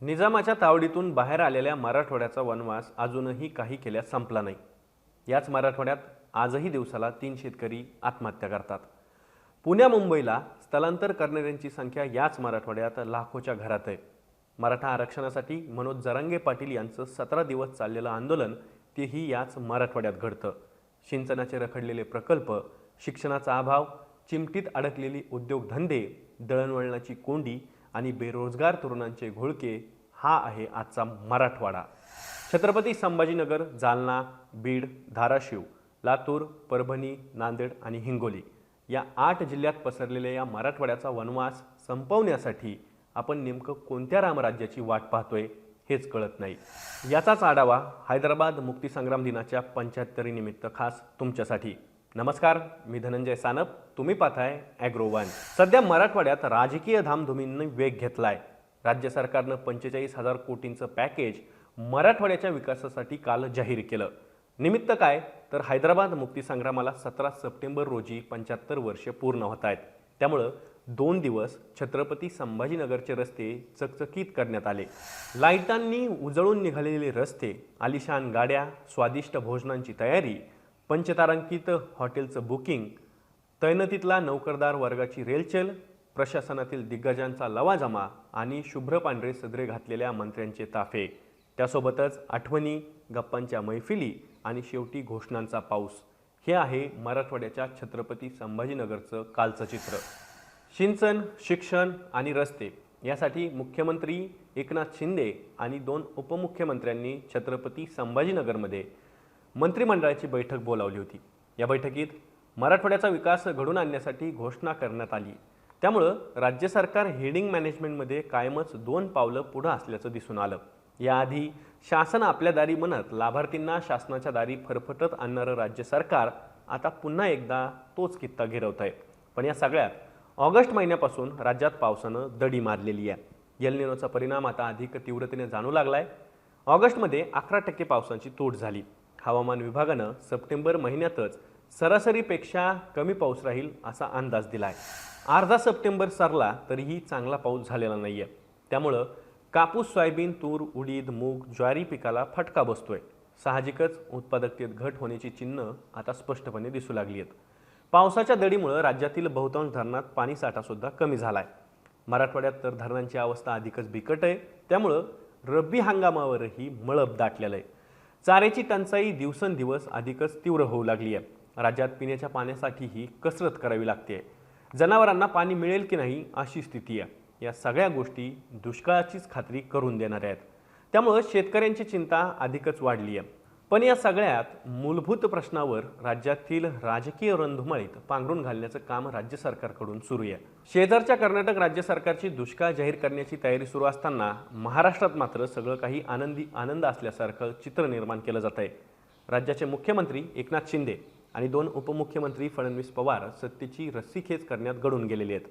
निजामाच्या तावडीतून बाहेर आलेल्या मराठवाड्याचा वनवास अजूनही काही केल्यास संपला नाही। याच मराठवाड्यात आजही दिवसाला 3 शेतकरी आत्महत्या करतात। पुण्या मुंबईला स्थलांतर करणाऱ्यांची संख्या याच मराठवाड्यात लाखोच्या घरात आहे। मराठा आरक्षणासाठी मनोज जरांगे पाटील यांचं 17 दिवस चाललेलं आंदोलन तेही याच मराठवाड्यात घडतं। सिंचनाचे रखडलेले प्रकल्प, शिक्षणाचा अभाव, चिमटीत अडकलेली उद्योगधंदे, दळणवळणाची कोंडी आणि बेरोजगार तरुणांचे घोळके हा आहे आजचा मराठवाडा। छत्रपती संभाजीनगर, जालना, बीड, धाराशिव, लातूर, परभणी, नांदेड आणि हिंगोली या 8 जिल्ह्यात पसरलेल्या या मराठवाड्याचा वनवास संपवण्यासाठी आपण नेमकं कोणत्या रामराज्याची वाट पाहतोय हेच कळत नाही। याचाच आढावा हैदराबाद मुक्तीसंग्राम दिनाच्या 75 निमित्त खास तुमच्यासाठी। नमस्कार, मी धनंजय सानप, तुम्ही पाहताय ॲग्रो वन। सध्या मराठवाड्यात राजकीय धामधुमींनी वेग घेतलाय। राज्य सरकारनं 45,000 कोटींचं पॅकेज मराठवाड्याच्या विकासासाठी काल जाहीर केलं। निमित्त काय तर हैदराबाद मुक्तीसंग्रामाला 17 सप्टेंबर रोजी 75 वर्षे पूर्ण होत आहेत। त्यामुळं 2 दिवस छत्रपती संभाजीनगरचे रस्ते चकचकीत करण्यात आले। लाईटांनी उजळून निघालेले रस्ते, आलिशान गाड्या, स्वादिष्ट भोजनांची तयारी, पंचतारांकित हॉटेलचं बुकिंग, तैनातीतला नौकरदार वर्गाची रेलचेल, प्रशासनातील दिग्गजांचा लवाजमा आणि शुभ्र पांढरे सदरे घातलेल्या मंत्र्यांचे ताफे, त्यासोबतच आठवणी, गप्पांच्या मैफिली आणि शेवटी घोषणांचा पाऊस हे आहे मराठवाड्याच्या छत्रपती संभाजीनगरचं कालचं चित्र। सिंचन, शिक्षण आणि रस्ते यासाठी मुख्यमंत्री एकनाथ शिंदे आणि 2 उपमुख्यमंत्र्यांनी छत्रपती संभाजीनगरमध्ये मंत्रिमंडळाची बैठक बोलावली होती। या बैठकीत मराठवाड्याचा विकास घडून आणण्यासाठी घोषणा करण्यात आली। त्यामुळं राज्य सरकार हेडिंग मॅनेजमेंटमध्ये कायमच 2 पावलं पुढे असल्याचं दिसून आलं। याआधी शासन आपल्या दारी म्हणत लाभार्थींना शासनाच्या दारी फरफटत आणणारं राज्य सरकार आता पुन्हा एकदा तोच कित्ता गिरवत आहे। पण या सगळ्यात ऑगस्ट महिन्यापासून राज्यात पावसानं दडी मारलेली आहे। एल निनोचा परिणाम आता अधिक तीव्रतेने जाणू लागलाय। ऑगस्टमध्ये 11% पावसाची तूट झाली। हवामान विभागानं सप्टेंबर महिन्यातच सरासरीपेक्षा कमी पाऊस राहील असा अंदाज दिलाय। अर्धा सप्टेंबर सरला तरीही चांगला पाऊस झालेला नाहीये। त्यामुळं कापूस, सोयाबीन, तूर, उडीद, मूग, ज्वारी पिकाला फटका बसतोय। साहजिकच उत्पादकतेत घट होण्याची चिन्ह आता स्पष्टपणे दिसू लागली आहेत। पावसाच्या दडीमुळे राज्यातील बहुतांश धरणात पाणीसाठा सुद्धा कमी झालाय। मराठवाड्यात तर धरणांची अवस्था अधिकच बिकट आहे। त्यामुळं रब्बी हंगामावरही मळब दाटलेलं आहे। चाऱ्याची टंचाई दिवसेंदिवस अधिकच तीव्र होऊ लागली आहे। राज्यात पिण्याच्या पाण्यासाठीही कसरत करावी लागते। जनावरांना पाणी मिळेल की नाही अशी स्थिती आहे। या सगळ्या गोष्टी दुष्काळाचीच खात्री करून देणाऱ्या आहेत। त्यामुळे शेतकऱ्यांची चिंता अधिकच वाढली आहे। पण या सगळ्यात मूलभूत प्रश्नावर राज्यातील राजकीय रणधुमाळीत पांघरून घालण्याचं काम राज्य सरकारकडून सुरू आहे। शेजारच्या कर्नाटक राज्य सरकारची दुष्काळ जाहीर करण्याची तयारी सुरू असताना महाराष्ट्रात मात्र सगळं काही आनंद असल्यासारखं चित्र निर्माण केलं जात आहे। राज्याचे मुख्यमंत्री एकनाथ शिंदे आणि 2 उपमुख्यमंत्री फडणवीस पवार सत्तेची रस्सीखेच करण्यात गढून गेलेले आहेत।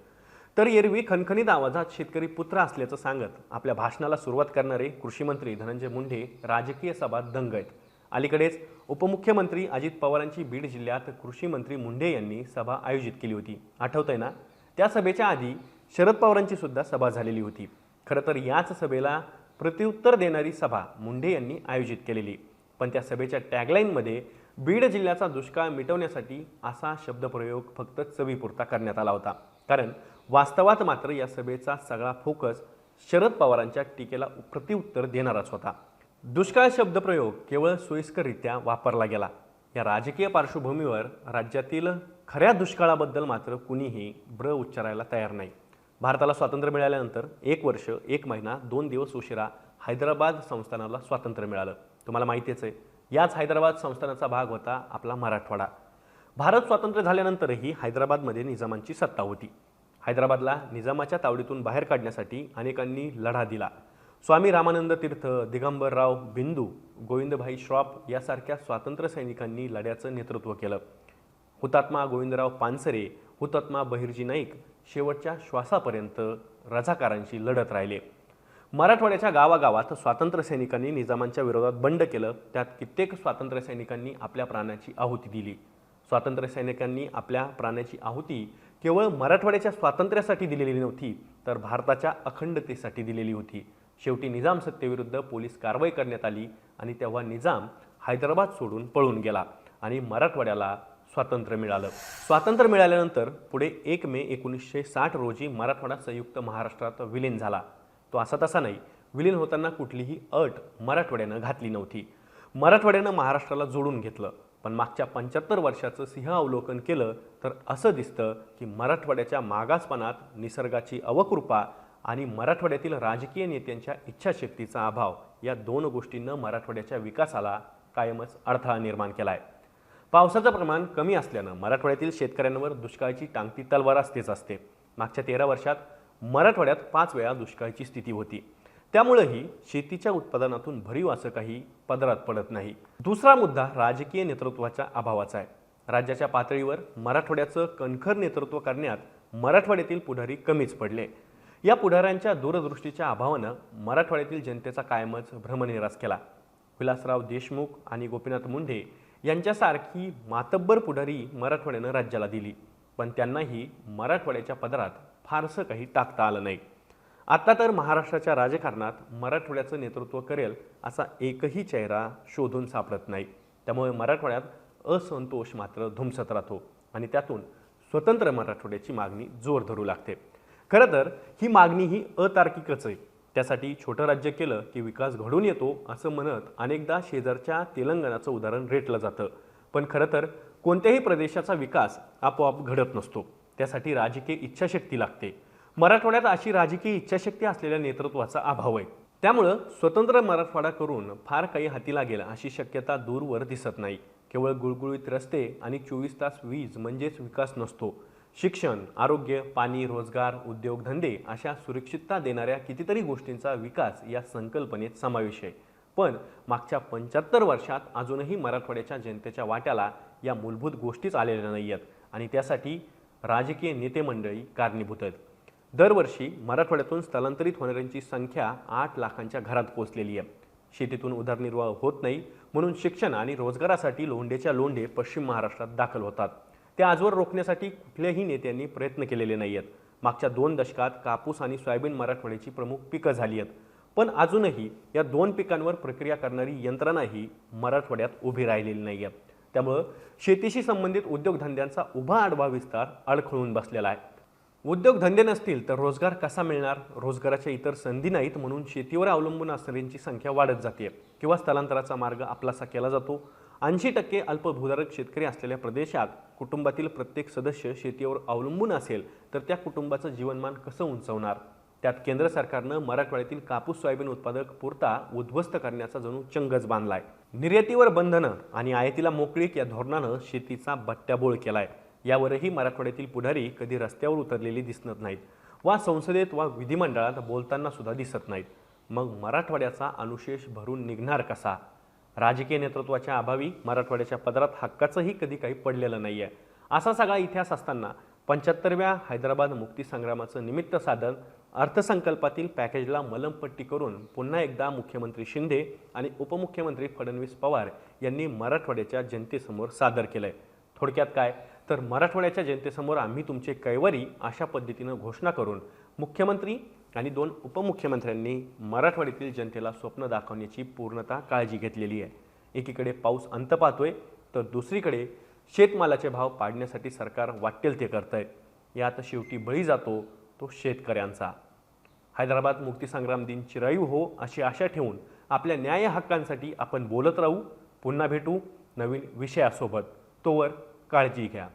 तर एरवी खणखणीत आवाजात शेतकरी पुत्र असल्याचं सांगत आपल्या भाषणाला सुरुवात करणारे कृषी मंत्री धनंजय मुंडे राजकीय सभा दंग आहेत। अलीकडेच उपमुख्यमंत्री अजित पवारांची बीड जिल्ह्यात कृषी मंत्री मुंडे यांनी सभा आयोजित केली होती, आठवतंय ना? त्या सभेच्या आधी शरद पवारांची सुद्धा सभा झालेली होती। खरं तर याच सभेला प्रत्युत्तर देणारी सभा मुंडे यांनी आयोजित केलेली। पण त्या सभेच्या टॅगलाईनमध्ये बीड जिल्ह्याचा दुष्काळ मिटवण्यासाठी असा शब्दप्रयोग फक्त चवीपुरता करण्यात आला होता। कारण वास्तवात मात्र या सभेचा सगळा फोकस शरद पवारांच्या टीकेला प्रत्युत्तर देणाराच होता। दुष्काळ शब्दप्रयोग केवळ सोयीस्कररित्या वापरला गेला। या राजकीय पार्श्वभूमीवर राज्यातील खऱ्या दुष्काळाबद्दल मात्र कुणीही ब्र उच्चारायला तयार नाही। भारताला स्वातंत्र्य मिळाल्यानंतर 1 वर्ष 1 महिना 2 दिवस उशिरा हैदराबाद संस्थानाला स्वातंत्र्य मिळालं। तुम्हाला माहितीच आहे, याच हैदराबाद संस्थानाचा भाग होता आपला मराठवाडा। भारत स्वातंत्र्य झाल्यानंतरही हैदराबादमध्ये निजामांची सत्ता होती। हैदराबादला निजामाच्या तावडीतून बाहेर काढण्यासाठी अनेकांनी लढा दिला। स्वामी रामानंद तीर्थ, दिगंबरराव बिंदू, गोविंदभाई श्रॉफ यासारख्या स्वातंत्र्य सैनिकांनी लढ्याचं नेतृत्व केलं। हुतात्मा गोविंदराव पानसरे, हुतात्मा बहिर्जी नाईक शेवटच्या श्वासापर्यंत रझाकारांशी लढत राहिले। मराठवाड्याच्या गावागावात स्वातंत्र्य सैनिकांनी निजामांच्या विरोधात बंड केलं। त्यात कित्येक स्वातंत्र्य सैनिकांनी आपल्या प्राणाची आहुती दिली। स्वातंत्र्य सैनिकांनी आपल्या प्राणाची आहुती केवळ मराठवाड्याच्या स्वातंत्र्यासाठी दिलेली नव्हती, तर भारताच्या अखंडतेसाठी दिलेली होती। शेवटी निजाम सत्तेविरुद्ध पोलीस कारवाई करण्यात आली आणि तेव्हा निजाम हैदराबाद सोडून पळून गेला आणि मराठवाड्याला स्वातंत्र्य मिळालं. स्वातंत्र्य मिळाल्यानंतर पुढे 1 मे 1960 रोजी मराठवाडा संयुक्त महाराष्ट्रात विलीन झाला. तो असा तसा नाही, विलीन होताना कुठलीही अट मराठवाड्यानं घातली नव्हती. मराठवाड्यानं महाराष्ट्राला जोडून घेतलं. पण मागच्या 75 वर्षाचं सिंहावलोकन केलं तर असं दिसतं की मराठवाड्याच्या मागासपणात निसर्गाची अवकृपा आणि मराठवाड्यातील राजकीय नेत्यांच्या इच्छाशक्तीचा अभाव या 2 गोष्टींनं मराठवाड्याच्या विकासाला कायमच अडथळा निर्माण केलाय. पावसाचं प्रमाण कमी असल्यानं मराठवाड्यातील शेतकऱ्यांवर दुष्काळाची टांगती तलवार असते. मागच्या 13 वर्षात मराठवाड्यात 5 वेळा दुष्काळाची स्थिती होती. त्यामुळेही शेतीच्या उत्पादनातून भरीव असं काही पदरात पडत नाही. दुसरा मुद्दा राजकीय नेतृत्वाच्या अभावाचा आहे. राज्याच्या पातळीवर मराठवाड्याचं कणखर नेतृत्व करण्यात मराठवाड्यातील पुढारी कमीच पडले. या पुढाऱ्यांच्या दूरदृष्टीच्या अभावानं मराठवाड्यातील जनतेचा कायमच भ्रमनिरास केला. विलासराव देशमुख आणि गोपीनाथ मुंडे यांच्यासारखी मातब्बर पुढारी मराठवाड्यानं राज्याला दिली, पण त्यांनाही मराठवाड्याच्या पदरात फारसं काही टाकता आलं नाही. आता तर महाराष्ट्राच्या राजकारणात मराठवाड्याचं नेतृत्व करेल असा एकही चेहरा शोधून सापडत नाही. त्यामुळे मराठवाड्यात असंतोष मात्र धुमसत राहतो आणि त्यातून स्वतंत्र मराठवाड्याची मागणी जोर धरू लागते. खरं तर ही मागणी ही अतार्किकच आहे. त्यासाठी छोटं राज्य केलं की विकास घडून येतो असं म्हणत अनेकदा शेजारच्या तेलंगणाचं उदाहरण रेटलं जातं. पण खरं तर कोणत्याही प्रदेशाचा विकास आपोआप घडत नसतो. त्यासाठी राजकीय इच्छाशक्ती लागते. मराठवाड्यात अशी राजकीय इच्छाशक्ती असलेल्या नेतृत्वाचा अभाव आहे. त्यामुळं स्वतंत्र मराठवाडा करून फार काही हाती लागेल अशी शक्यता दूरवर दिसत नाही. केवळ गुळगुळीत रस्ते आणि 24 तास वीज म्हणजेच विकास नसतो. शिक्षण, आरोग्य, पाणी, रोजगार, उद्योगधंदे अशा सुरक्षितता देणाऱ्या कितीतरी गोष्टींचा विकास या संकल्पनेत समावेश आहे. पण मागच्या 75 वर्षात अजूनही मराठवाड्याच्या जनतेच्या वाट्याला या मूलभूत गोष्टीच आलेल्या नाही आहेत आणि त्यासाठी राजकीय नेते मंडळी कारणीभूत आहेत. दरवर्षी मराठवाड्यातून स्थलांतरित होणाऱ्यांची संख्या 8 लाखांच्या घरात पोहोचलेली आहे. शेतीतून उदरनिर्वाह होत नाही म्हणून शिक्षण आणि रोजगारासाठी लोंढेच्या लोंढे पश्चिम महाराष्ट्रात दाखल होतात. ते आजवर रोखण्यासाठी कुठल्याही नेत्यांनी प्रयत्न केलेले नाही आहेत. मागच्या 2 दशकात कापूस आणि सोयाबीन मराठवाड्याची प्रमुख पिकं झाली आहेत. पण अजूनही या 2 पिकांवर प्रक्रिया करणारी यंत्रणाही मराठवाड्यात उभी राहिलेली नाही आहे. त्यामुळं शेतीशी संबंधित उद्योगधंद्यांचा उभा आडवा विस्तार अडखळून बसलेला आहे. उद्योगधंदे नसतील तर रोजगार कसा मिळणार? रोजगाराच्या इतर संधी नाहीत म्हणून शेतीवर अवलंबून असणाऱ्यांची संख्या वाढत जाते किंवा स्थलांतराचा मार्ग आपलासा केला जातो. 80% अल्पभूधारक शेतकरी असलेल्या प्रदेशात कुटुंबातील प्रत्येक सदस्य शेतीवर अवलंबून असेल तर त्या कुटुंबाचं जीवनमान कसं उंचावणार? त्यात केंद्र सरकारनं मराठवाड्यातील कापूस सोयाबीन उत्पादक पुरता उद्ध्वस्त करण्याचा जणू चंगच बांधलाय. निर्यातीवर बंधनं आणि आयातीला मोकळीक या धोरणानं शेतीचा बट्ट्याबोळ केलाय. यावरही मराठवाड्यातील पुढारी कधी रस्त्यावर उतरलेली दिसत नाहीत वा संसदेत वा विधिमंडळात बोलताना सुद्धा दिसत नाहीत. मग मराठवाड्याचा अनुशेष भरून निघणार कसा? राजकीय नेतृत्वाच्या अभावी मराठवाड्याच्या पदरात हक्काचंही कधी काही पडलेलं नाही आहे. असा सगळा इतिहास असताना 75व्या हैदराबाद मुक्तीसंग्रामाचं निमित्त साधन अर्थसंकल्पातील पॅकेजला मलमपट्टी करून पुन्हा एकदा मुख्यमंत्री शिंदे आणि उपमुख्यमंत्री फडणवीस पवार यांनी मराठवाड्याच्या जनतेसमोर सादर केलंय. थोडक्यात काय तर मराठवाड्याच्या जनतेसमोर आम्ही तुमचे कैवारी अशा पद्धतीनं घोषणा करून मुख्यमंत्री आणि 2 उपमुख्यमंत्र्यांनी मराठवाड्यातील जनतेला स्वप्न दाखवण्याची पूर्णतः काळजी घेतलेली आहे. एकीकडे पाऊस अंत पाहतोय तर दुसरीकडे शेतमालाचे भाव पाडण्यासाठी सरकार वाटेल ते करतंय. यात शेवटी बळी जातो तो शेतकऱ्यांचा. हैदराबाद मुक्तीसंग्राम दिन चिरायू हो अशी आशा ठेवून आपल्या न्याय हक्कांसाठी आपण बोलत राहू. पुन्हा भेटू नवीन विषयासोबत. तोवर काळजी घ्या.